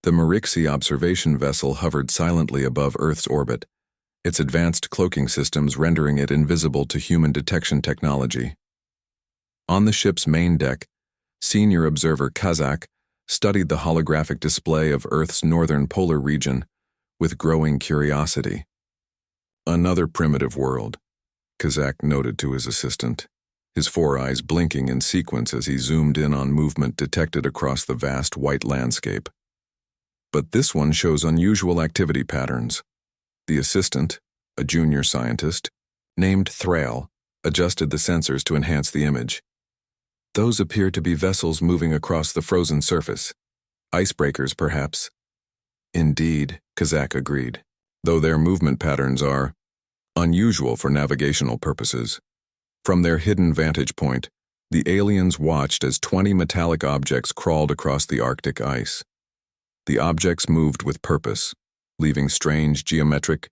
The Marixi observation vessel hovered silently above Earth's orbit, its advanced cloaking systems rendering it invisible to human detection technology. On the ship's main deck, senior observer Kazak studied the holographic display of Earth's northern polar region with growing curiosity. Another primitive world, Kazak noted to his assistant, his four eyes blinking in sequence as he zoomed in on movement detected across the vast white landscape. But this one shows unusual activity patterns. The assistant, a junior scientist, named Thrail, adjusted the sensors to enhance the image. Those appear to be vessels moving across the frozen surface. Icebreakers, perhaps. Indeed, Kazak agreed, though their movement patterns are unusual for navigational purposes. From their hidden vantage point, the aliens watched as 20 metallic objects crawled across the Arctic ice. The objects moved with purpose, leaving strange geometric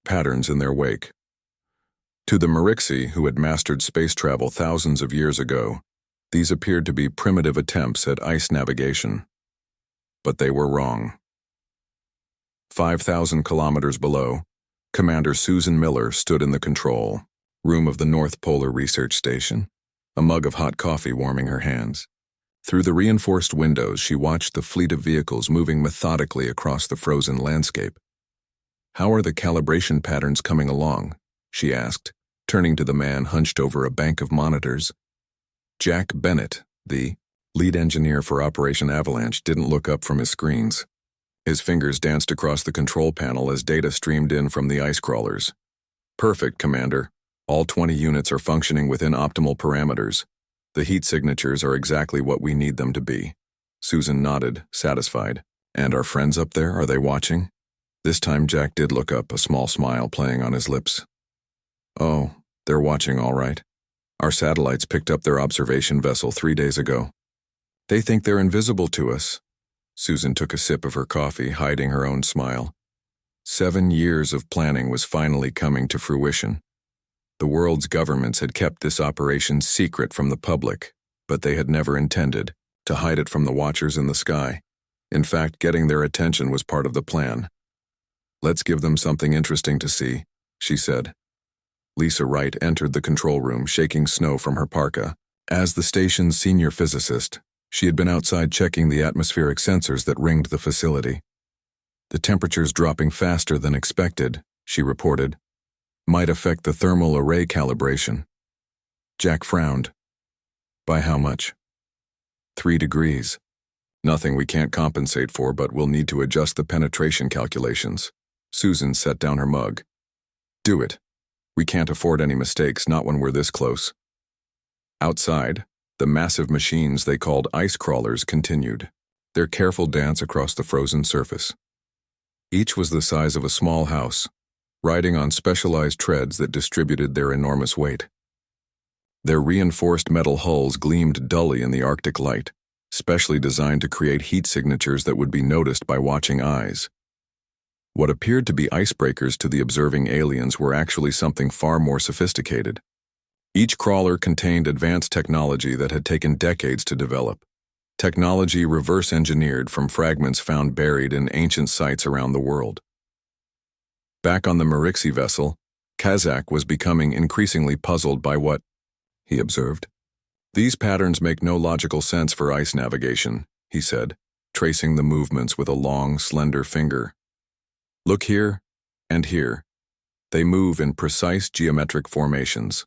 patterns in their wake. To the Marixi, who had mastered space travel thousands of years ago, these appeared to be primitive attempts at ice navigation. But they were wrong. 5,000 kilometers below, Commander Susan Miller stood in the control room of the North Polar Research Station, a mug of hot coffee warming her hands. Through the reinforced windows, she watched the fleet of vehicles moving methodically across the frozen landscape. "How are the calibration patterns coming along?" she asked, turning to the man hunched over a bank of monitors. Jack Bennett, the lead engineer for Operation Avalanche, didn't look up from his screens. His fingers danced across the control panel as data streamed in from the ice crawlers. "Perfect, Commander. All 20 units are functioning within optimal parameters. The heat signatures are exactly what we need them to be." Susan nodded, satisfied. "And our friends up there, are they watching?" This time Jack did look up, a small smile playing on his lips. "Oh, they're watching all right. Our satellites picked up their observation vessel 3 days ago. They think they're invisible to us." Susan took a sip of her coffee, hiding her own smile. 7 years of planning was finally coming to fruition. The world's governments had kept this operation secret from the public, but they had never intended to hide it from the watchers in the sky. In fact, getting their attention was part of the plan. "Let's give them something interesting to see," she said. Lisa Wright entered the control room, shaking snow from her parka. As the station's senior physicist, she had been outside checking the atmospheric sensors that ringed the facility. "The temperature's dropping faster than expected," she reported. "Might affect the thermal array calibration." Jack frowned. "By how much?" 3 degrees. "Nothing we can't compensate for, but we'll need to adjust the penetration calculations." Susan set down her mug. "Do it. We can't afford any mistakes, not when we're this close." Outside, the massive machines they called ice crawlers continued, their careful dance across the frozen surface. Each was the size of a small house, riding on specialized treads that distributed their enormous weight. Their reinforced metal hulls gleamed dully in the Arctic light, specially designed to create heat signatures that would be noticed by watching eyes. What appeared to be icebreakers to the observing aliens were actually something far more sophisticated. Each crawler contained advanced technology that had taken decades to develop. Technology reverse-engineered from fragments found buried in ancient sites around the world. Back on the Marixi vessel, Kazak was becoming increasingly puzzled by what he observed. "These patterns make no logical sense for ice navigation," he said, tracing the movements with a long, slender finger. "Look here and here. They move in precise geometric formations,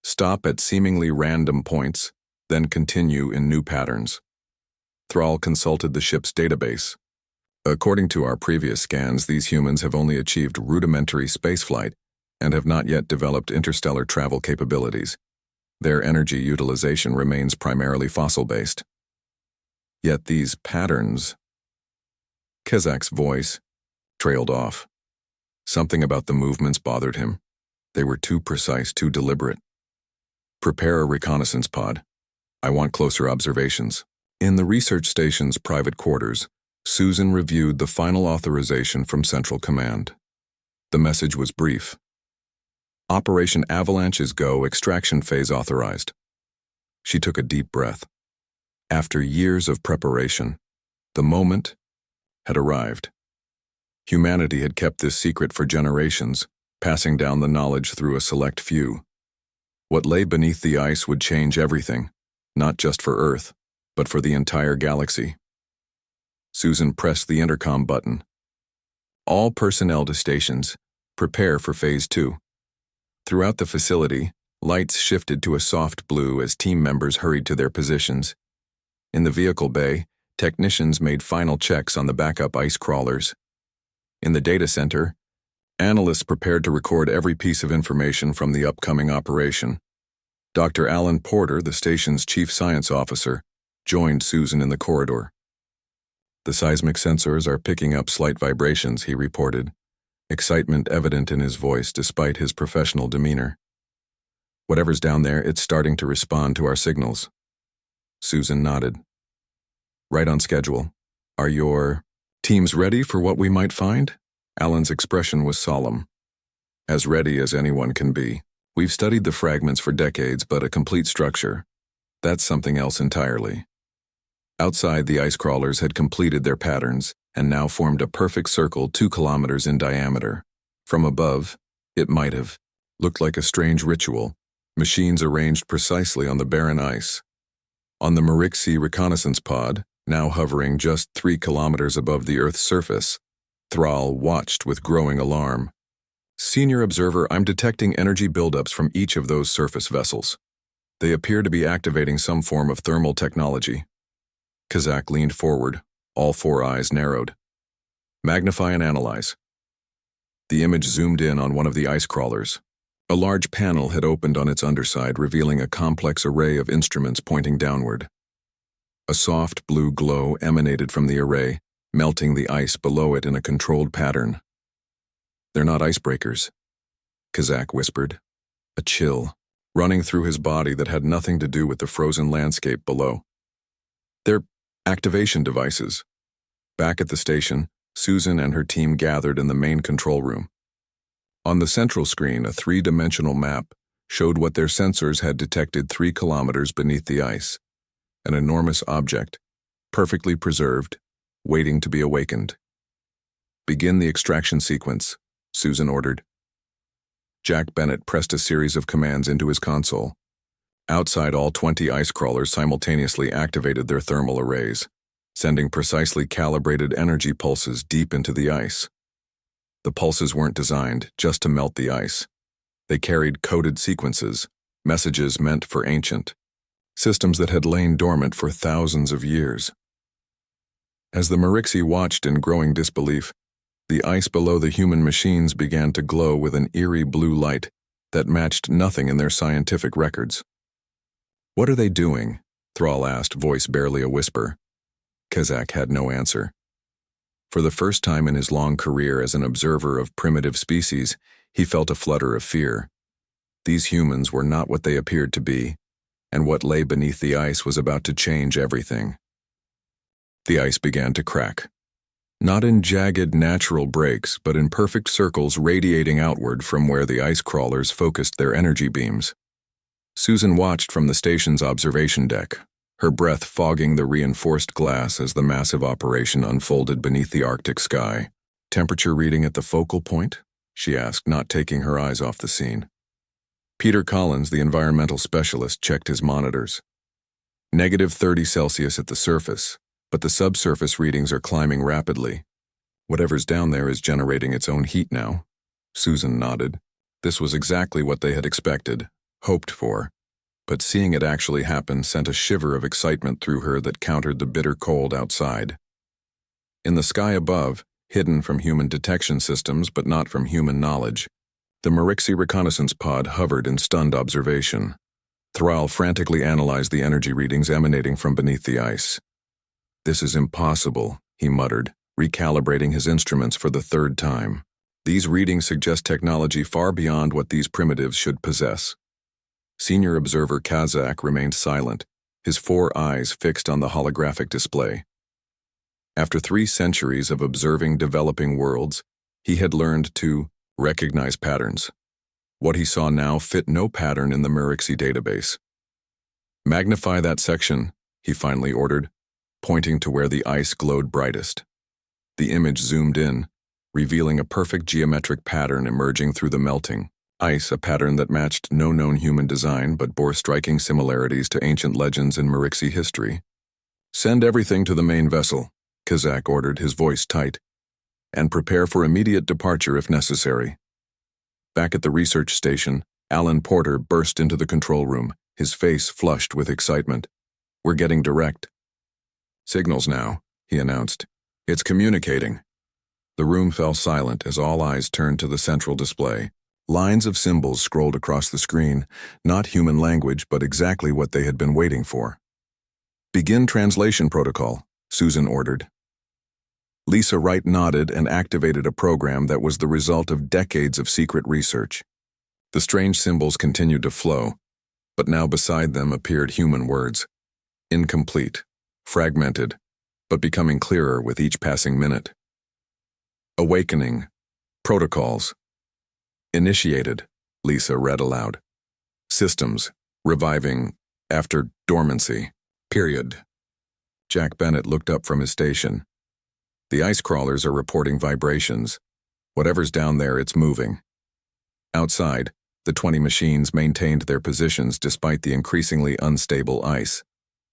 stop at seemingly random points, then continue in new patterns." Thrall consulted the ship's database. "According to our previous scans, these humans have only achieved rudimentary spaceflight and have not yet developed interstellar travel capabilities. Their energy utilization remains primarily fossil-based. Yet these patterns..." Kazak's voice trailed off. Something about the movements bothered him. They were too precise, too deliberate. "Prepare a reconnaissance pod. I want closer observations." In the research station's private quarters, Susan reviewed the final authorization from Central Command. The message was brief. "Operation Avalanche is go, extraction phase authorized." She took a deep breath. After years of preparation, the moment had arrived. Humanity had kept this secret for generations, passing down the knowledge through a select few. What lay beneath the ice would change everything, not just for Earth, but for the entire galaxy. Susan pressed the intercom button. All personnel to stations. Prepare for Phase 2. Throughout the facility, lights shifted to a soft blue as team members hurried to their positions. In the vehicle bay, technicians made final checks on the backup ice crawlers. In the data center, analysts prepared to record every piece of information from the upcoming operation. Dr. Alan Porter, the station's chief science officer, joined Susan in the corridor. The seismic sensors are picking up slight vibrations, he reported, excitement evident in his voice despite his professional demeanor. Whatever's down there, it's starting to respond to our signals. Susan nodded. Right on schedule. Are your teams ready for what we might find? Alan's expression was solemn. As ready as anyone can be. We've studied the fragments for decades, but a complete structure. That's something else entirely. Outside, the ice crawlers had completed their patterns and now formed a perfect circle 2 kilometers in diameter. From above, it might have looked like a strange ritual, machines arranged precisely on the barren ice. On the Marixi reconnaissance pod, now hovering just 3 kilometers above the Earth's surface, Thrall watched with growing alarm. Senior observer, I'm detecting energy buildups from each of those surface vessels. They appear to be activating some form of thermal technology. Kazak leaned forward, all 4 eyes narrowed. Magnify and analyze. The image zoomed in on one of the ice crawlers. A large panel had opened on its underside, revealing a complex array of instruments pointing downward. A soft blue glow emanated from the array, melting the ice below it in a controlled pattern. They're not icebreakers, Kazak whispered, a chill running through his body that had nothing to do with the frozen landscape below. They're activation devices. Back at the station, Susan and her team gathered in the main control room. On the central screen, a 3-dimensional map showed what their sensors had detected 3 kilometers beneath the ice. An enormous object, perfectly preserved, waiting to be awakened. Begin the extraction sequence, Susan ordered. Jack Bennett pressed a series of commands into his console. Outside, all 20 ice crawlers simultaneously activated their thermal arrays, sending precisely calibrated energy pulses deep into the ice. The pulses weren't designed just to melt the ice. They carried coded sequences, messages meant for ancient, systems that had lain dormant for thousands of years. As the Marixi watched in growing disbelief, the ice below the human machines began to glow with an eerie blue light that matched nothing in their scientific records. What are they doing? Thrall asked, voice barely a whisper. Kazak had no answer. For the first time in his long career as an observer of primitive species, he felt a flutter of fear. These humans were not what they appeared to be, and what lay beneath the ice was about to change everything. The ice began to crack. Not in jagged natural breaks, but in perfect circles radiating outward from where the ice crawlers focused their energy beams. Susan watched from the station's observation deck, her breath fogging the reinforced glass as the massive operation unfolded beneath the Arctic sky. Temperature reading at the focal point? She asked, not taking her eyes off the scene. Peter Collins, the environmental specialist, checked his monitors. -30 Celsius at the surface, but the subsurface readings are climbing rapidly. Whatever's down there is generating its own heat now. Susan nodded. This was exactly what they had expected, hoped for, but seeing it actually happen sent a shiver of excitement through her that countered the bitter cold outside. In the sky above, hidden from human detection systems but not from human knowledge, the Marixi reconnaissance pod hovered in stunned observation. Thrall frantically analyzed the energy readings emanating from beneath the ice. This is impossible, he muttered, recalibrating his instruments for the 3rd time. These readings suggest technology far beyond what these primitives should possess. Senior observer Kazak remained silent, his 4 eyes fixed on the holographic display. After 3 centuries of observing developing worlds, he had learned to recognize patterns. What he saw now fit no pattern in the Marixi database. Magnify that section, he finally ordered, pointing to where the ice glowed brightest. The image zoomed in, revealing a perfect geometric pattern emerging through the melting ice, a pattern that matched no known human design but bore striking similarities to ancient legends in Marixi history. "Send everything to the main vessel," Kazak ordered, his voice tight, "and prepare for immediate departure if necessary." Back at the research station, Alan Porter burst into the control room, his face flushed with excitement. "We're getting direct signals now," he announced. "It's communicating." The room fell silent as all eyes turned to the central display. Lines of symbols scrolled across the screen, not human language, but exactly what they had been waiting for. "Begin translation protocol," Susan ordered. Lisa Wright nodded and activated a program that was the result of decades of secret research. The strange symbols continued to flow, but now beside them appeared human words. Incomplete, fragmented, but becoming clearer with each passing minute. "Awakening. Protocols. Initiated," Lisa read aloud. "Systems. Reviving after dormancy. Period." Jack Bennett looked up from his station. "The ice crawlers are reporting vibrations. Whatever's down there, it's moving." Outside, the 20 machines maintained their positions despite the increasingly unstable ice.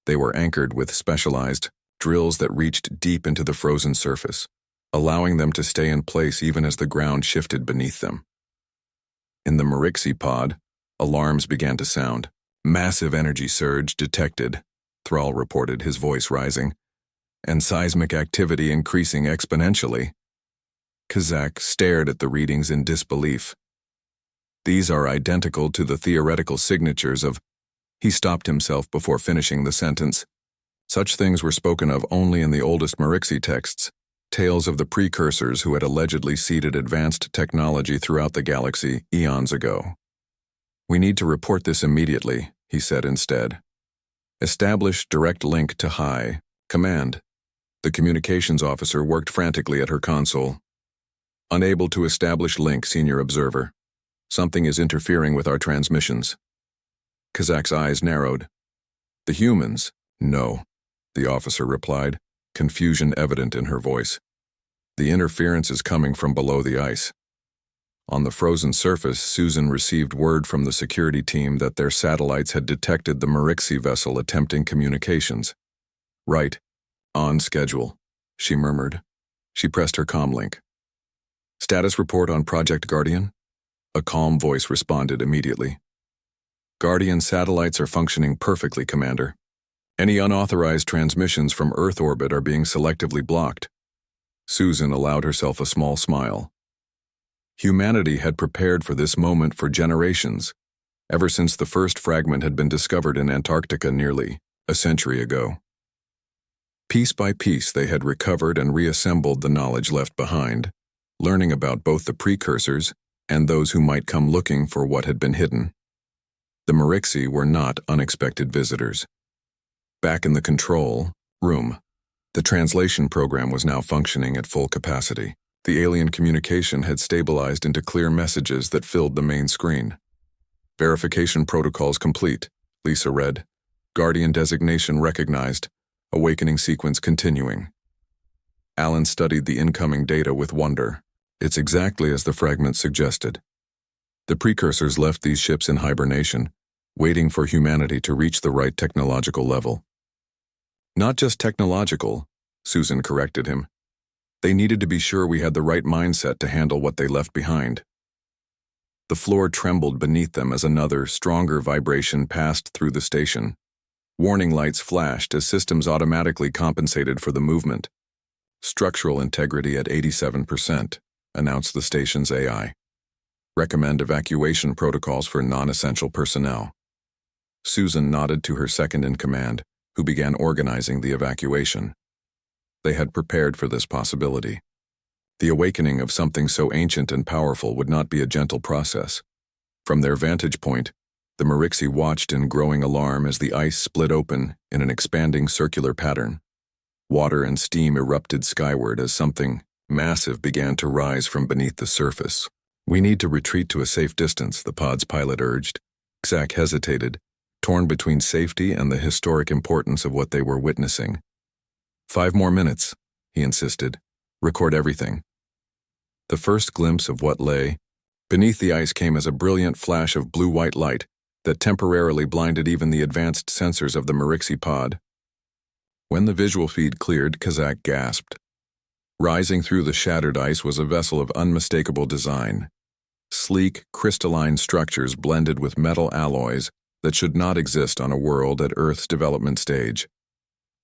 They were anchored with specialized drills that reached deep into the frozen surface, allowing them to stay in place even as the ground shifted beneath them. In the Marixi pod, alarms began to sound. "Massive energy surge detected," Thrall reported, his voice rising, "and seismic activity increasing exponentially." Kazak stared at the readings in disbelief. "These are identical to the theoretical signatures of—" He stopped himself before finishing the sentence. Such things were spoken of only in the oldest Marixi texts, tales of the precursors who had allegedly seeded advanced technology throughout the galaxy eons ago. "We need to report this immediately," he said instead. "Establish direct link to High Command." The communications officer worked frantically at her console. "Unable to establish link, Senior Observer. Something is interfering with our transmissions." Kazak's eyes narrowed. "The humans?" "No," the officer replied, confusion evident in her voice. "The interference is coming from below the ice." On the frozen surface, Susan received word from the security team that their satellites had detected the Marixi vessel attempting communications. "Right. On schedule," she murmured. She pressed her comlink. "Status report on Project Guardian?" A calm voice responded immediately. "Guardian satellites are functioning perfectly, Commander. Any unauthorized transmissions from Earth orbit are being selectively blocked." Susan allowed herself a small smile. Humanity had prepared for this moment for generations, ever since the first fragment had been discovered in Antarctica nearly a century ago. Piece by piece, they had recovered and reassembled the knowledge left behind, learning about both the precursors and those who might come looking for what had been hidden. The Marixi were not unexpected visitors. Back in the control room, the translation program was now functioning at full capacity. The alien communication had stabilized into clear messages that filled the main screen. "Verification protocols complete," Lisa read. "Guardian designation recognized. Awakening sequence continuing." Alan studied the incoming data with wonder. It's exactly as the fragment suggested. The precursors left these ships in hibernation, waiting for humanity to reach the right technological level. "Not just technological," Susan corrected him. "They needed to be sure we had the right mindset to handle what they left behind." The floor trembled beneath them as another, stronger vibration passed through the station. Warning lights flashed as systems automatically compensated for the movement. "Structural integrity at 87%, announced the station's AI. "Recommend evacuation protocols for non-essential personnel." Susan nodded to her second-in-command, who began organizing the evacuation. They had prepared for this possibility. The awakening of something so ancient and powerful would not be a gentle process. From their vantage point, the Marixi watched in growing alarm as the ice split open in an expanding circular pattern. Water and steam erupted skyward as something massive began to rise from beneath the surface. "We need to retreat to a safe distance," the pod's pilot urged. Zach hesitated, torn between safety and the historic importance of what they were witnessing. 5 more minutes, he insisted. Record everything. The first glimpse of what lay beneath the ice came as a brilliant flash of blue-white light that temporarily blinded even the advanced sensors of the Marixi pod. When the visual feed cleared, Kazak gasped. Rising through the shattered ice was a vessel of unmistakable design. Sleek, crystalline structures blended with metal alloys that should not exist on a world at Earth's development stage.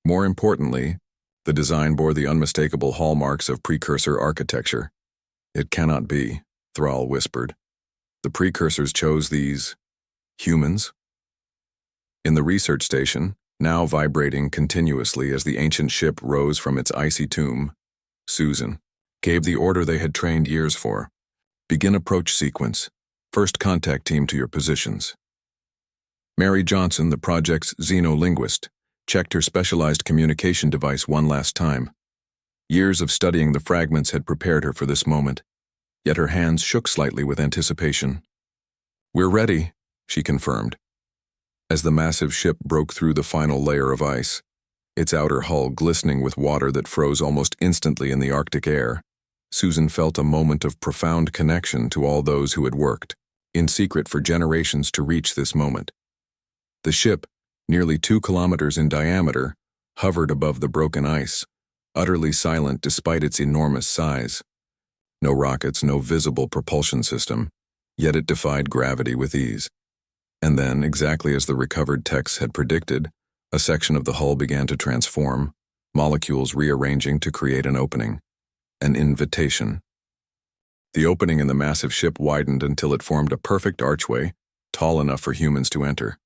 More importantly, the design bore the unmistakable hallmarks of precursor architecture. "It cannot be," Thrall whispered. "The precursors chose these humans?" In the research station, now vibrating continuously as the ancient ship rose from its icy tomb, Susan gave the order they had trained years for. "Begin approach sequence. First contact team to your positions." Mary Johnson, the project's xenolinguist, checked her specialized communication device one last time. Years of studying the fragments had prepared her for this moment, yet her hands shook slightly with anticipation. "We're ready," she confirmed. As the massive ship broke through the final layer of ice, its outer hull glistening with water that froze almost instantly in the Arctic air, Susan felt a moment of profound connection to all those who had worked, in secret for generations, to reach this moment. The ship, nearly 2 kilometers in diameter, hovered above the broken ice, utterly silent despite its enormous size. No rockets, no visible propulsion system, yet it defied gravity with ease. And then, exactly as the recovered techs had predicted, a section of the hull began to transform, molecules rearranging to create an opening. An invitation. The opening in the massive ship widened until it formed a perfect archway, tall enough for humans to enter.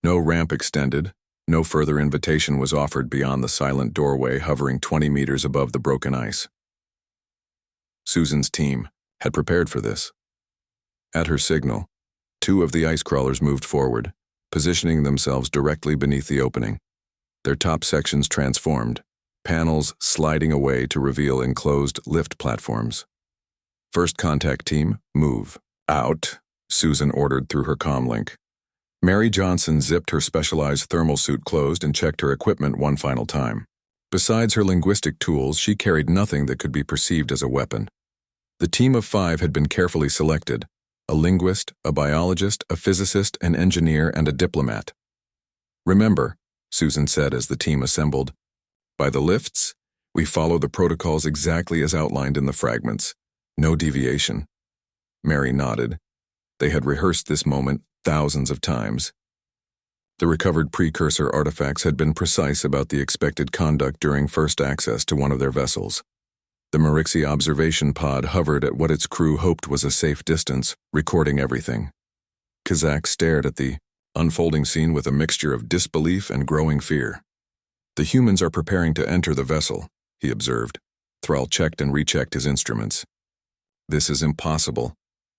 No ramp extended, no further invitation was offered beyond the silent doorway hovering 20 meters above the broken ice. Susan's team had prepared for this. At her signal, 2 of the ice crawlers moved forward, positioning themselves directly beneath the opening. Their top sections transformed, panels sliding away to reveal enclosed lift platforms. "First contact team, move." "Out," Susan ordered through her comlink. Mary Johnson zipped her specialized thermal suit closed and checked her equipment one final time. Besides her linguistic tools, she carried nothing that could be perceived as a weapon. The team of 5 had been carefully selected: a linguist, a biologist, a physicist, an engineer, and a diplomat. "Remember," Susan said as the team assembled, "by the lifts, we follow the protocols exactly as outlined in the fragments. No deviation." Mary nodded. They had rehearsed this moment thousands of times. The recovered precursor artifacts had been precise about the expected conduct during first access to one of their vessels. The Marixi observation pod hovered at what its crew hoped was a safe distance, recording everything. Kazak stared at the unfolding scene with a mixture of disbelief and growing fear. "The humans are preparing to enter the vessel," he observed. Thrall checked and rechecked his instruments. "This is impossible.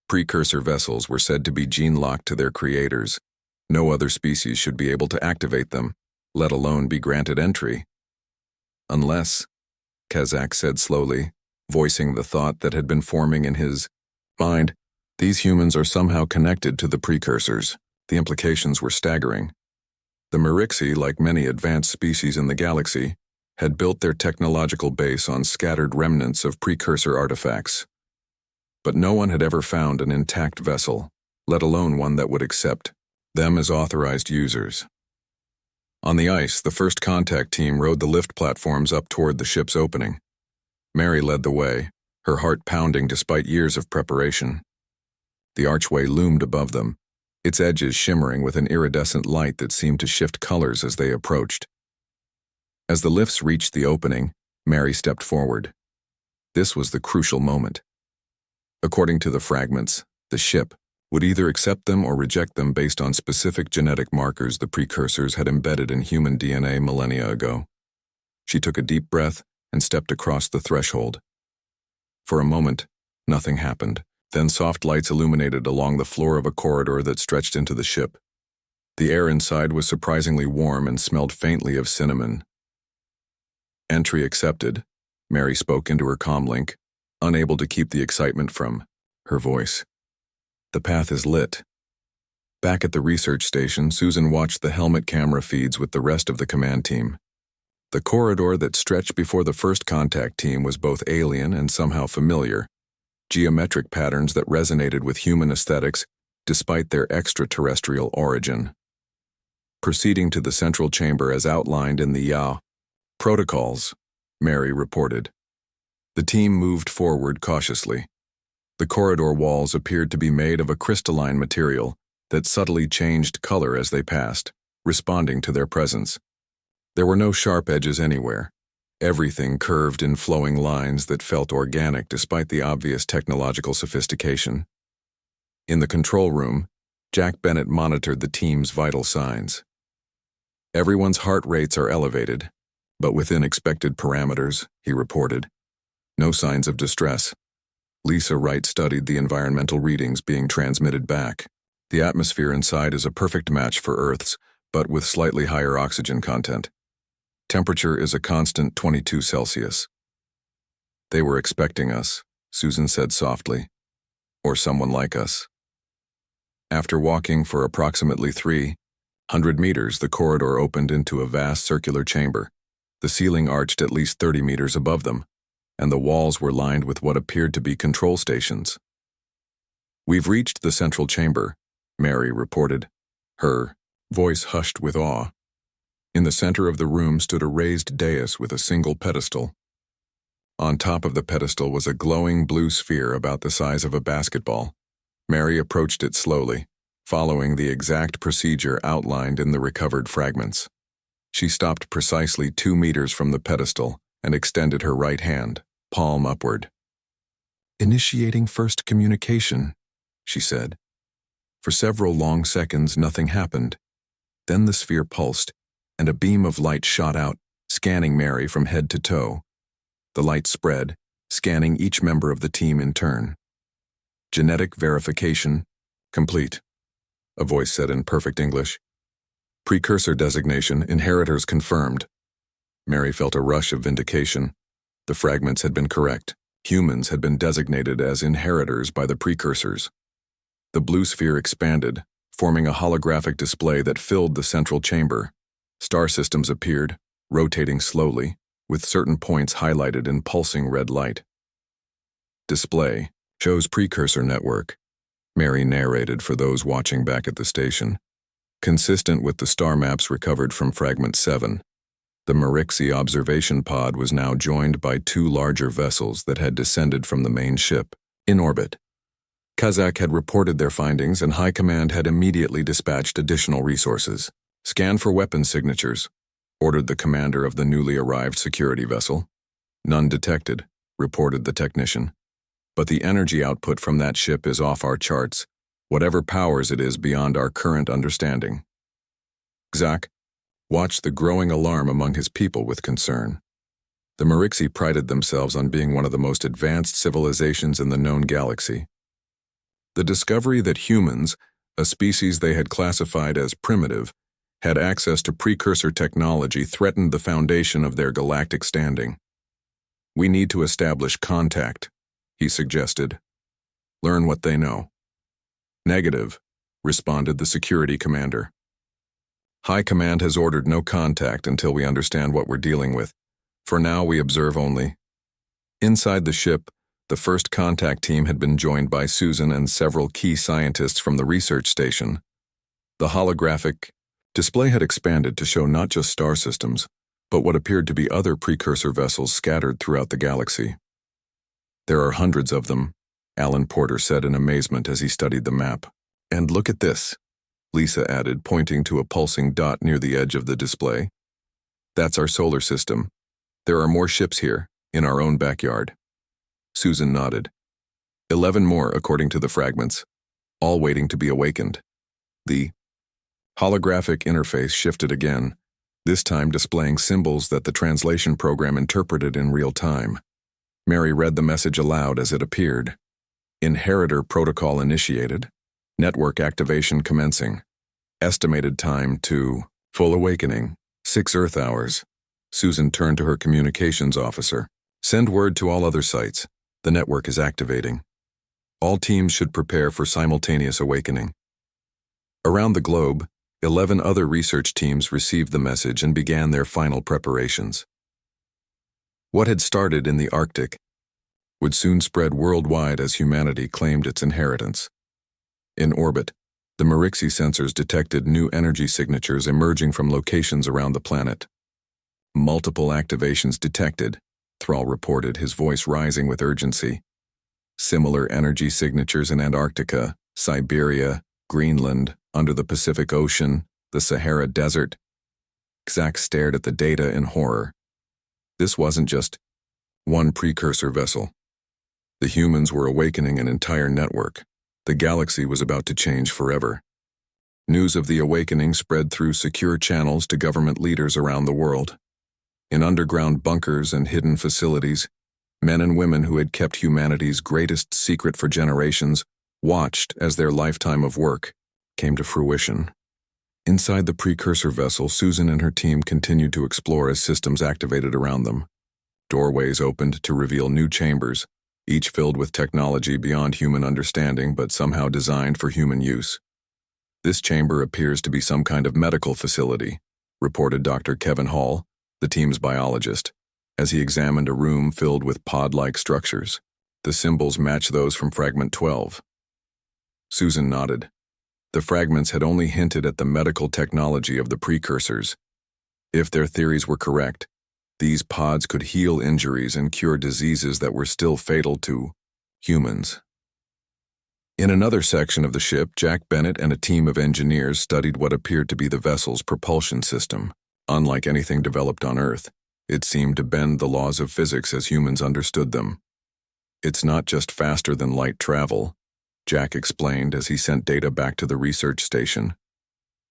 Precursor vessels were said to be gene-locked to their creators. No other species should be able to activate them, let alone be granted entry. Unless," Kazak said slowly, voicing the thought that had been forming in his mind, "these humans are somehow connected to the precursors." The implications were staggering. The Marixi, like many advanced species in the galaxy, had built their technological base on scattered remnants of precursor artifacts. But no one had ever found an intact vessel, let alone one that would accept them as authorized users. On the ice, the first contact team rode the lift platforms up toward the ship's opening. Mary led the way, her heart pounding despite years of preparation. The archway loomed above them, its edges shimmering with an iridescent light that seemed to shift colors as they approached. As the lifts reached the opening, Mary stepped forward. This was the crucial moment. According to the fragments, the ship would either accept them or reject them based on specific genetic markers the precursors had embedded in human DNA millennia ago. She took a deep breath and stepped across the threshold. For a moment, nothing happened. Then soft lights illuminated along the floor of a corridor that stretched into the ship. The air inside was surprisingly warm and smelled faintly of cinnamon. "Entry accepted," Mary spoke into her comlink, unable to keep the excitement from her voice. "The path is lit." Back at the research station, Susan watched the helmet camera feeds with the rest of the command team. The corridor that stretched before the first contact team was both alien and somehow familiar, geometric patterns that resonated with human aesthetics despite their extraterrestrial origin. Proceeding to the central chamber as outlined in the protocols, Mary reported. The team moved forward cautiously. The corridor walls appeared to be made of a crystalline material that subtly changed color as they passed, responding to their presence. There were no sharp edges anywhere. Everything curved in flowing lines that felt organic despite the obvious technological sophistication. In the control room, Jack Bennett monitored the team's vital signs. Everyone's heart rates are elevated, but within expected parameters, he reported. No signs of distress. Lisa Wright studied the environmental readings being transmitted back. The atmosphere inside is a perfect match for Earth's, but with slightly higher oxygen content. Temperature is a constant 22 Celsius. They were expecting us, Susan said softly. Or someone like us. After walking for approximately 300 meters, the corridor opened into a vast circular chamber. The ceiling arched at least 30 meters above them, and the walls were lined with what appeared to be control stations. "We've reached the central chamber," Mary reported, her voice hushed with awe. In the center of the room stood a raised dais with a single pedestal. On top of the pedestal was a glowing blue sphere about the size of a basketball. Mary approached it slowly, following the exact procedure outlined in the recovered fragments. She stopped precisely 2 meters from the pedestal and extended her right hand, palm upward. "Initiating first communication," she said. For several long seconds, nothing happened. Then the sphere pulsed, and a beam of light shot out, scanning Mary from head to toe. The light spread, scanning each member of the team in turn. "Genetic verification complete," a voice said in perfect English. "Precursor designation, inheritors confirmed." Mary felt a rush of vindication. The fragments had been correct. Humans had been designated as inheritors by the precursors. The blue sphere expanded, forming a holographic display that filled the central chamber. Star systems appeared, rotating slowly, with certain points highlighted in pulsing red light. "Display shows precursor network," Mary narrated for those watching back at the station. Consistent with the star maps recovered from Fragment 7, the Marixi observation pod was now joined by 2 larger vessels that had descended from the main ship, in orbit. Kazakh had reported their findings, and High Command had immediately dispatched additional resources. "Scan for weapon signatures," ordered the commander of the newly arrived security vessel. "None detected," reported the technician. "But the energy output from that ship is off our charts, whatever powers it is beyond our current understanding." Zach watched the growing alarm among his people with concern. The Marixi prided themselves on being one of the most advanced civilizations in the known galaxy. The discovery that humans, a species they had classified as primitive, had access to precursor technology threatened the foundation of their galactic standing. "We need to establish contact," he suggested. "Learn what they know." "Negative," responded the security commander. "High Command has ordered no contact until we understand what we're dealing with. For now, we observe only." Inside the ship, the first contact team had been joined by Susan and several key scientists from the research station. The holographic display had expanded to show not just star systems, but what appeared to be other precursor vessels scattered throughout the galaxy. "There are hundreds of them," Alan Porter said in amazement as he studied the map. "And look at this," Lisa added, pointing to a pulsing dot near the edge of the display. "That's our solar system. There are more ships here, in our own backyard." Susan nodded. 11 more, according to the fragments, all waiting to be awakened. The holographic interface shifted again, this time displaying symbols that the translation program interpreted in real time. Mary read the message aloud as it appeared. "Inheritor protocol initiated. Network activation commencing. Estimated time to full awakening, 6 Earth hours." Susan turned to her communications officer. "Send word to all other sites. The network is activating. All teams should prepare for simultaneous awakening." Around the globe, 11 other research teams received the message and began their final preparations. What had started in the Arctic would soon spread worldwide as humanity claimed its inheritance. In orbit, the Marixi sensors detected new energy signatures emerging from locations around the planet. Multiple activations detected, Thrall reported, his voice rising with urgency. Similar energy signatures in Antarctica, Siberia, Greenland, under the Pacific Ocean, the Sahara Desert. Kazak stared at the data in horror. This wasn't just one precursor vessel. The humans were awakening an entire network. The galaxy was about to change forever. News of the awakening spread through secure channels to government leaders around the world. In underground bunkers and hidden facilities, men and women who had kept humanity's greatest secret for generations watched as their lifetime of work came to fruition. Inside the precursor vessel, Susan and her team continued to explore as systems activated around them. Doorways opened to reveal new chambers, each filled with technology beyond human understanding but somehow designed for human use. This chamber appears to be some kind of medical facility, reported Dr. Kevin Hall, the team's biologist, as he examined a room filled with pod-like structures. The symbols match those from Fragment 12. Susan nodded. The fragments had only hinted at the medical technology of the precursors. If their theories were correct, these pods could heal injuries and cure diseases that were still fatal to humans. In another section of the ship, Jack Bennett and a team of engineers studied what appeared to be the vessel's propulsion system. Unlike anything developed on Earth, it seemed to bend the laws of physics as humans understood them. It's not just faster than light travel, Jack explained as he sent data back to the research station.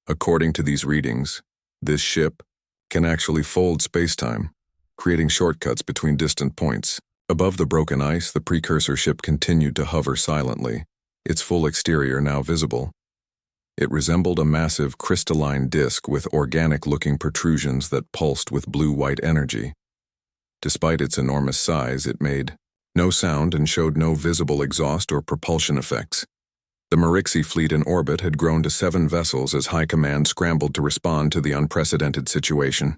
According to these readings, this ship can actually fold spacetime, creating shortcuts between distant points. Above the broken ice, the precursor ship continued to hover silently, its full exterior now visible. It resembled a massive crystalline disk with organic-looking protrusions that pulsed with blue-white energy. Despite its enormous size, it made no sound and showed no visible exhaust or propulsion effects. The Marixi fleet in orbit had grown to 7 vessels as High Command scrambled to respond to the unprecedented situation.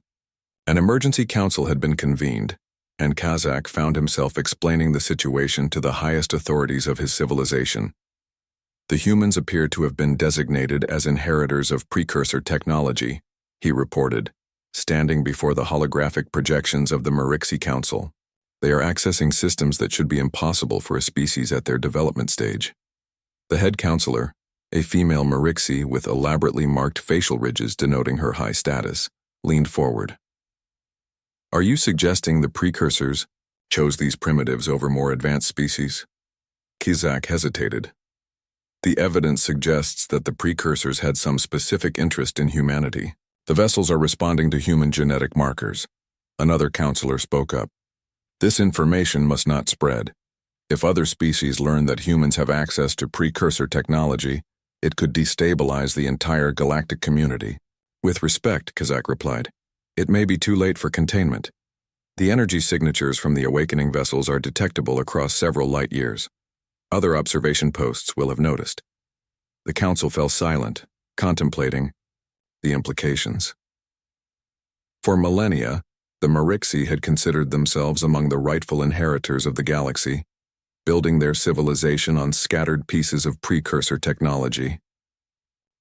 An emergency council had been convened, and Kazak found himself explaining the situation to the highest authorities of his civilization. The humans appeared to have been designated as inheritors of precursor technology, he reported, standing before the holographic projections of the Marixi Council. They are accessing systems that should be impossible for a species at their development stage. The head counselor, a female Marixi with elaborately marked facial ridges denoting her high status, leaned forward. Are you suggesting the precursors chose these primitives over more advanced species? Kazak hesitated. The evidence suggests that the precursors had some specific interest in humanity. The vessels are responding to human genetic markers. Another counselor spoke up. This information must not spread. If other species learn that humans have access to precursor technology, it could destabilize the entire galactic community. With respect, Kazak replied, it may be too late for containment. The energy signatures from the awakening vessels are detectable across several light years. Other observation posts will have noticed. The council fell silent, contemplating the implications. For millennia, the Marixi had considered themselves among the rightful inheritors of the galaxy, building their civilization on scattered pieces of precursor technology.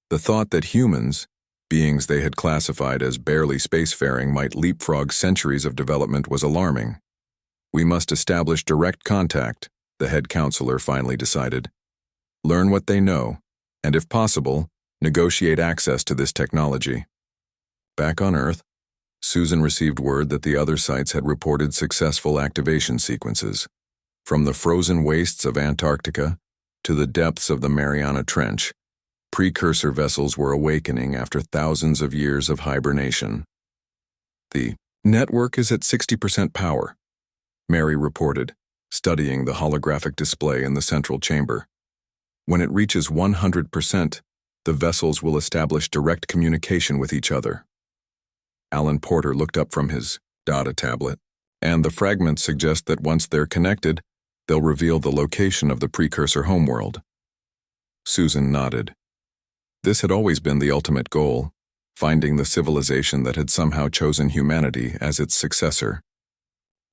The thought that humans, beings they had classified as barely spacefaring, might leapfrog centuries of development was alarming. We must establish direct contact, the head counselor finally decided. Learn what they know, and if possible, negotiate access to this technology. Back on Earth, Susan received word that the other sites had reported successful activation sequences. From the frozen wastes of Antarctica to the depths of the Mariana Trench, precursor vessels were awakening after thousands of years of hibernation. The network is at 60% power, Mary reported, studying the holographic display in the central chamber. When it reaches 100%, the vessels will establish direct communication with each other. Alan Porter looked up from his data tablet, and the fragments suggest that once they're connected, they'll reveal the location of the precursor homeworld. Susan nodded. This had always been the ultimate goal, finding the civilization that had somehow chosen humanity as its successor.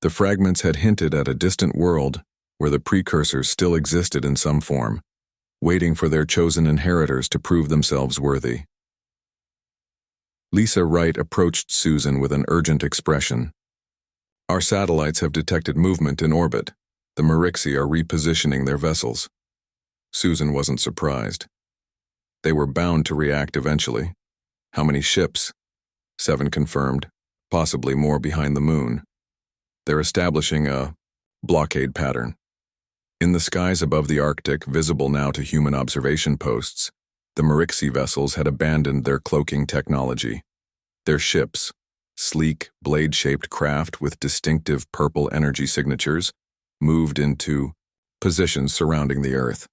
The fragments had hinted at a distant world where the precursors still existed in some form, waiting for their chosen inheritors to prove themselves worthy. Lisa Wright approached Susan with an urgent expression. "Our satellites have detected movement in orbit. The Marixi are repositioning their vessels." Susan wasn't surprised. They were bound to react eventually. How many ships? 7 confirmed, possibly more behind the moon. They're establishing a blockade pattern. In the skies above the Arctic, visible now to human observation posts, the Marixi vessels had abandoned their cloaking technology. Their ships, sleek, blade-shaped craft with distinctive purple energy signatures, moved into positions surrounding the Earth.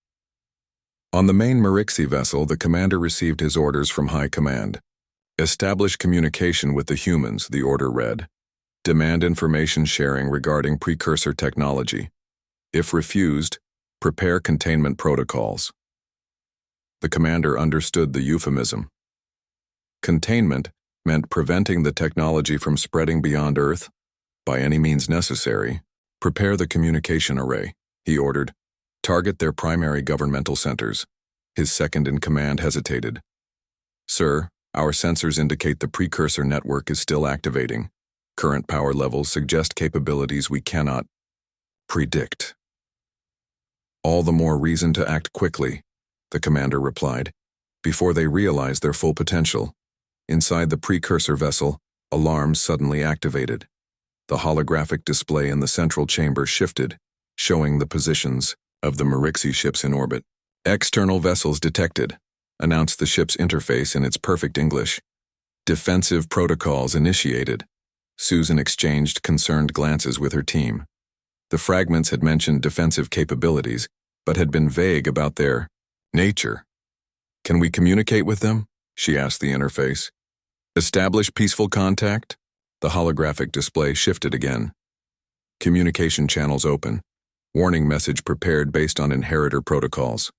On the main Marixi vessel, the commander received his orders from High Command. "Establish communication with the humans," the order read. "Demand information sharing regarding precursor technology. If refused, prepare containment protocols." The commander understood the euphemism. Containment meant preventing the technology from spreading beyond Earth. By any means necessary, prepare the communication array, he ordered. Target their primary governmental centers. His second-in-command hesitated. "Sir, our sensors indicate the precursor network is still activating. Current power levels suggest capabilities we cannot predict." "All the more reason to act quickly," the commander replied, "before they realize their full potential." Inside the precursor vessel, alarms suddenly activated. The holographic display in the central chamber shifted, showing the positions of the Marixi ships in orbit. "External vessels detected," announced the ship's interface in its perfect English. "Defensive protocols initiated." Susan exchanged concerned glances with her team. The fragments had mentioned defensive capabilities, but had been vague about their nature. "Can we communicate with them?" she asked the interface. "Establish peaceful contact?" The holographic display shifted again. "Communication channels open. Warning message prepared based on inheritor protocols."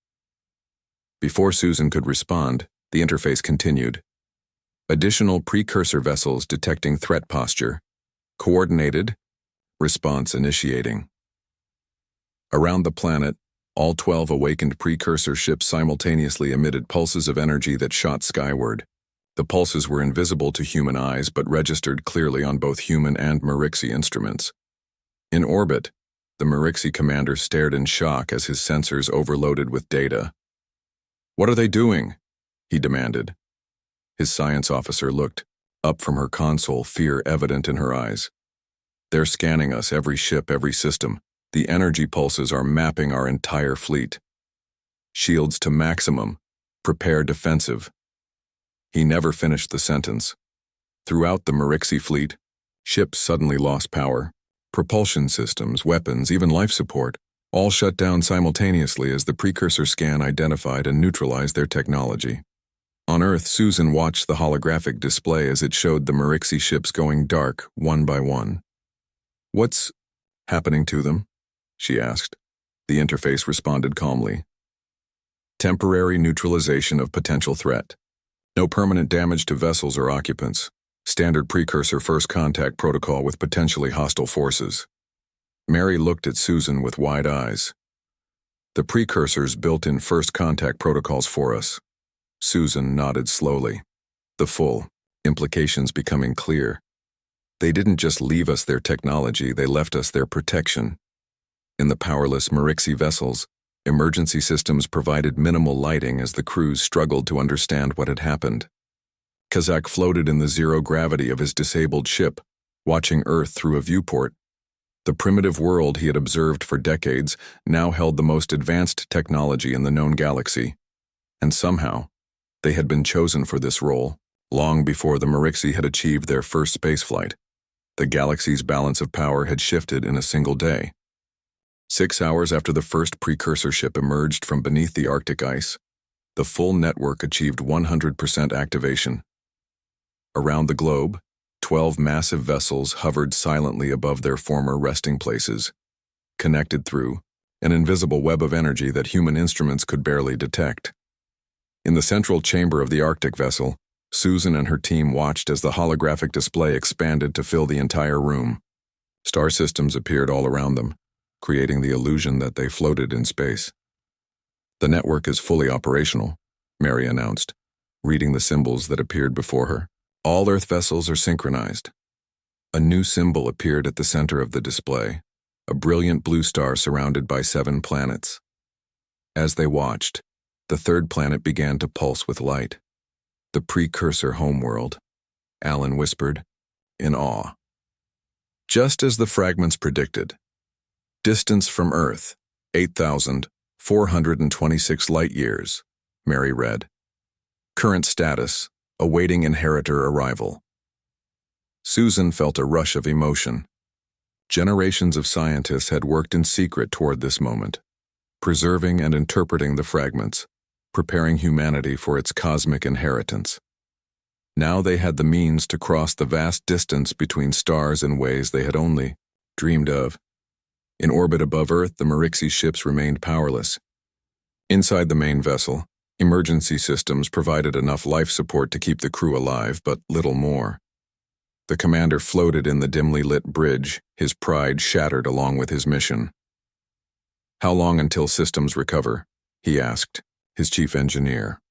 Before Susan could respond, the interface continued. "Additional precursor vessels detecting threat posture. Coordinated. Response initiating." Around the planet, all 12 awakened precursor ships simultaneously emitted pulses of energy that shot skyward. The pulses were invisible to human eyes but registered clearly on both human and Marixi instruments. In orbit, the Marixi commander stared in shock as his sensors overloaded with data. "What are they doing?" he demanded. His science officer looked up from her console, fear evident in her eyes. "They're scanning us, every ship, every system. The energy pulses are mapping our entire fleet. Shields to maximum. Prepare defensive." He never finished the sentence. Throughout the Marixi fleet, ships suddenly lost power. Propulsion systems, weapons, even life support, all shut down simultaneously as the precursor scan identified and neutralized their technology. On Earth, Susan watched the holographic display as it showed the Marixi ships going dark, one by one. "What's happening to them?" she asked. The interface responded calmly. "Temporary neutralization of potential threat. No permanent damage to vessels or occupants. Standard precursor first contact protocol with potentially hostile forces." Mary looked at Susan with wide eyes. "The precursors built in first contact protocols for us." Susan nodded slowly, the full implications becoming clear. "They didn't just leave us their technology, they left us their protection." In the powerless Marixi vessels, emergency systems provided minimal lighting as the crews struggled to understand what had happened. Kazak floated in the zero gravity of his disabled ship, watching Earth through a viewport. The primitive world he had observed for decades now held the most advanced technology in the known galaxy. And somehow, they had been chosen for this role, long before the Marixi had achieved their first spaceflight. The galaxy's balance of power had shifted in a single day. 6 hours after the first precursor ship emerged from beneath the Arctic ice, the full network achieved 100% activation. Around the globe, 12 massive vessels hovered silently above their former resting places, connected through an invisible web of energy that human instruments could barely detect. In the central chamber of the Arctic vessel, Susan and her team watched as the holographic display expanded to fill the entire room. Star systems appeared all around them, creating the illusion that they floated in space. "The network is fully operational," Mary announced, reading the symbols that appeared before her. "All Earth vessels are synchronized." A new symbol appeared at the center of the display, a brilliant blue star surrounded by 7 planets. As they watched, the third planet began to pulse with light. "The precursor homeworld," Alan whispered, in awe. Just as the fragments predicted. "Distance from Earth, 8,426 light-years," Mary read. "Current status, awaiting inheritor arrival." Susan felt a rush of emotion. Generations of scientists had worked in secret toward this moment, preserving and interpreting the fragments, preparing humanity for its cosmic inheritance. Now they had the means to cross the vast distance between stars in ways they had only dreamed of. In orbit above Earth, the Marixi ships remained powerless. Inside the main vessel, emergency systems provided enough life support to keep the crew alive, but little more. The commander floated in the dimly lit bridge, his pride shattered along with his mission. "How long until systems recover?" he asked, his chief engineer.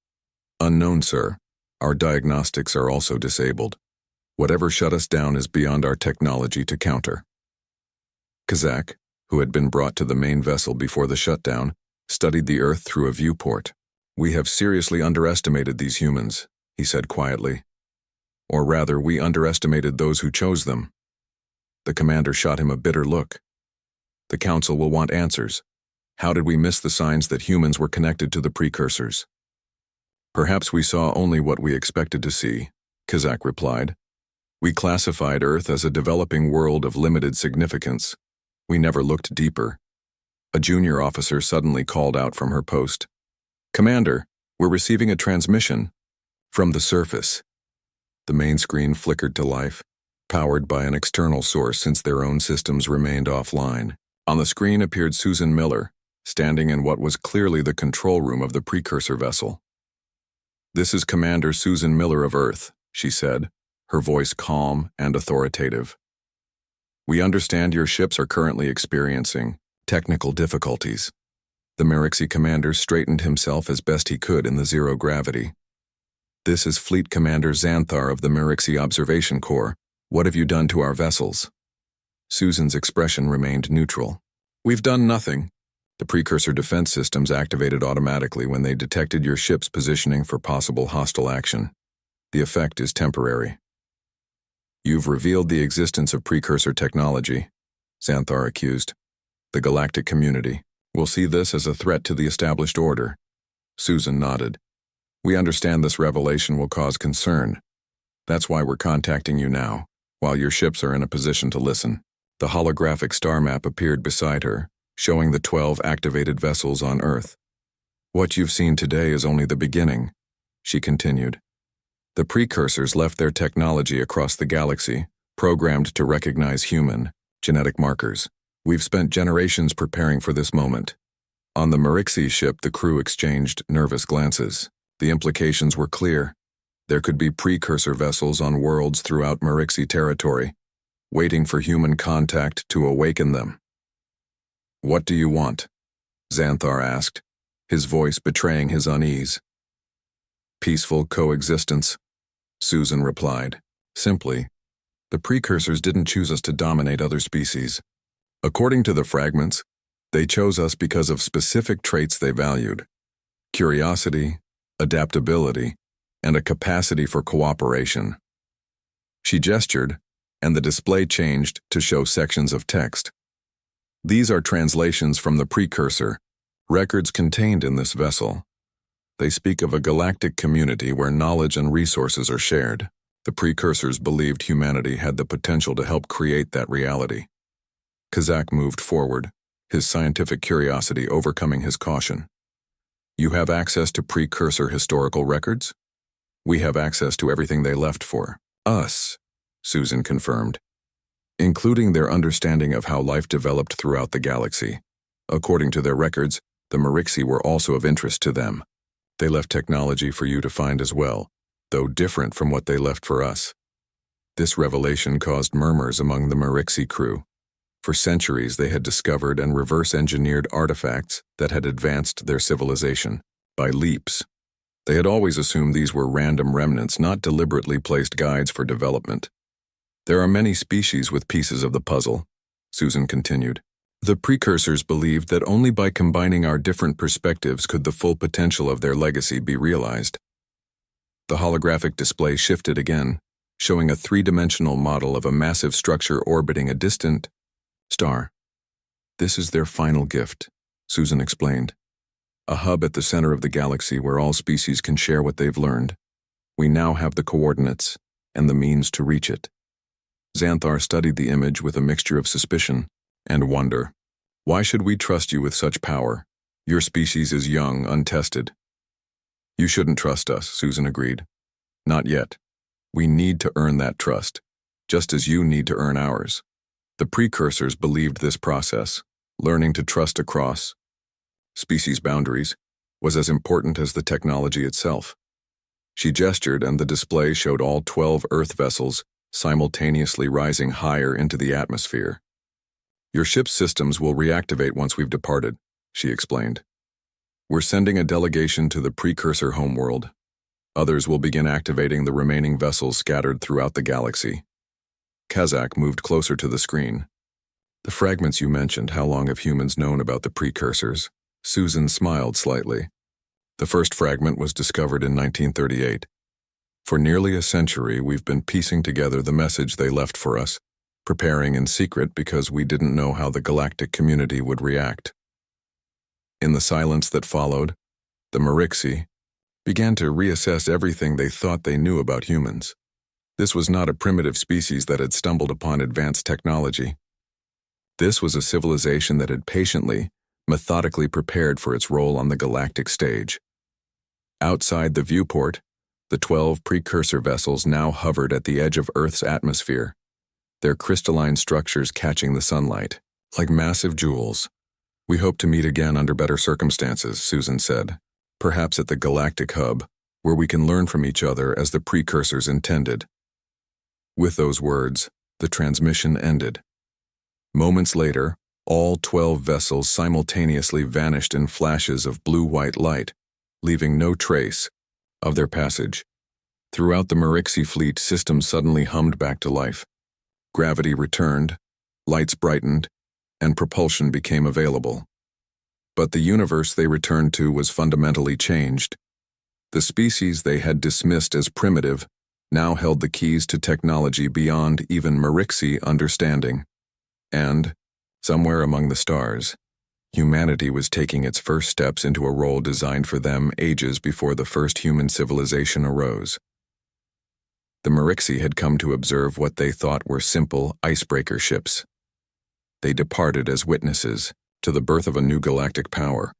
"Unknown, sir. Our diagnostics are also disabled. Whatever shut us down is beyond our technology to counter." Kazak, who had been brought to the main vessel before the shutdown, studied the Earth through a viewport. "We have seriously underestimated these humans," he said quietly. "Or rather, we underestimated those who chose them." The commander shot him a bitter look. "The Council will want answers. How did we miss the signs that humans were connected to the precursors?" "Perhaps we saw only what we expected to see," Kazak replied. "We classified Earth as a developing world of limited significance. We never looked deeper." A junior officer suddenly called out from her post. "Commander, we're receiving a transmission." From the surface. The main screen flickered to life, powered by an external source since their own systems remained offline. On the screen appeared Susan Miller, standing in what was clearly the control room of the precursor vessel. "This is Commander Susan Miller of Earth," she said, her voice calm and authoritative. "We understand your ships are currently experiencing technical difficulties." The Marixi commander straightened himself as best he could in the zero gravity. "This is Fleet Commander Xanthar of the Marixi Observation Corps. What have you done to our vessels?" Susan's expression remained neutral. "We've done nothing. The precursor defense systems activated automatically when they detected your ship's positioning for possible hostile action. The effect is temporary." "You've revealed the existence of precursor technology," Xanthar accused. "The galactic community will see this as a threat to the established order." Susan nodded. "We understand this revelation will cause concern. That's why we're contacting you now, while your ships are in a position to listen." The holographic star map appeared beside her, showing the 12 activated vessels on Earth. "What you've seen today is only the beginning," she continued. "The precursors left their technology across the galaxy, programmed to recognize human, genetic markers. We've spent generations preparing for this moment." On the Marixi ship, the crew exchanged nervous glances. The implications were clear. There could be precursor vessels on worlds throughout Marixi territory, waiting for human contact to awaken them. "What do you want?" Xanthar asked, his voice betraying his unease. "Peaceful coexistence," Susan replied, simply. "The precursors didn't choose us to dominate other species. According to the fragments, they chose us because of specific traits they valued: curiosity, adaptability, and a capacity for cooperation." She gestured, and the display changed to show sections of text. "These are translations from the precursor, records contained in this vessel. They speak of a galactic community where knowledge and resources are shared. The precursors believed humanity had the potential to help create that reality." Kazak moved forward, his scientific curiosity overcoming his caution. "You have access to precursor historical records?" "We have access to everything they left for us," Susan confirmed, "including their understanding of how life developed throughout the galaxy. According to their records, the Marixi were also of interest to them." They left technology for you to find as well, though different from what they left for us. This revelation caused murmurs among the Marixi crew. For centuries they had discovered and reverse-engineered artifacts that had advanced their civilization by leaps. They had always assumed these were random remnants, not deliberately placed guides for development. There are many species with pieces of the puzzle, Susan continued. The precursors believed that only by combining our different perspectives could the full potential of their legacy be realized. The holographic display shifted again, showing a three-dimensional model of a massive structure orbiting a distant star. This is their final gift, Susan explained. A hub at the center of the galaxy where all species can share what they've learned. We now have the coordinates and the means to reach it. Xanthar studied the image with a mixture of suspicion and wonder. Why should we trust you with such power? Your species is young, untested. You shouldn't trust us, Susan agreed. Not yet. We need to earn that trust, just as you need to earn ours. The precursors believed this process, learning to trust across species boundaries, was as important as the technology itself. She gestured and the display showed all 12 Earth vessels simultaneously rising higher into the atmosphere. Your ship's systems will reactivate once we've departed, she explained. We're sending a delegation to the precursor homeworld. Others will begin activating the remaining vessels scattered throughout the galaxy. Kazak moved closer to the screen. The fragments you mentioned, how long have humans known about the precursors? Susan smiled slightly. The first fragment was discovered in 1938. For nearly a century, we've been piecing together the message they left for us, preparing in secret because we didn't know how the galactic community would react. In the silence that followed, the Marixi began to reassess everything they thought they knew about humans. This was not a primitive species that had stumbled upon advanced technology. This was a civilization that had patiently, methodically prepared for its role on the galactic stage. Outside the viewport, the 12 precursor vessels now hovered at the edge of Earth's atmosphere, their crystalline structures catching the sunlight, like massive jewels. We hope to meet again under better circumstances, Susan said, perhaps at the galactic hub, where we can learn from each other as the precursors intended. With those words, the transmission ended. Moments later, all 12 vessels simultaneously vanished in flashes of blue-white light, leaving no trace of their passage. Throughout the Marixi fleet, systems suddenly hummed back to life. Gravity returned, lights brightened, and propulsion became available. But the universe they returned to was fundamentally changed. The species they had dismissed as primitive now held the keys to technology beyond even Marixi understanding. And, somewhere among the stars, humanity was taking its first steps into a role designed for them ages before the first human civilization arose. The Marixi had come to observe what they thought were simple icebreaker ships. They departed as witnesses to the birth of a new galactic power,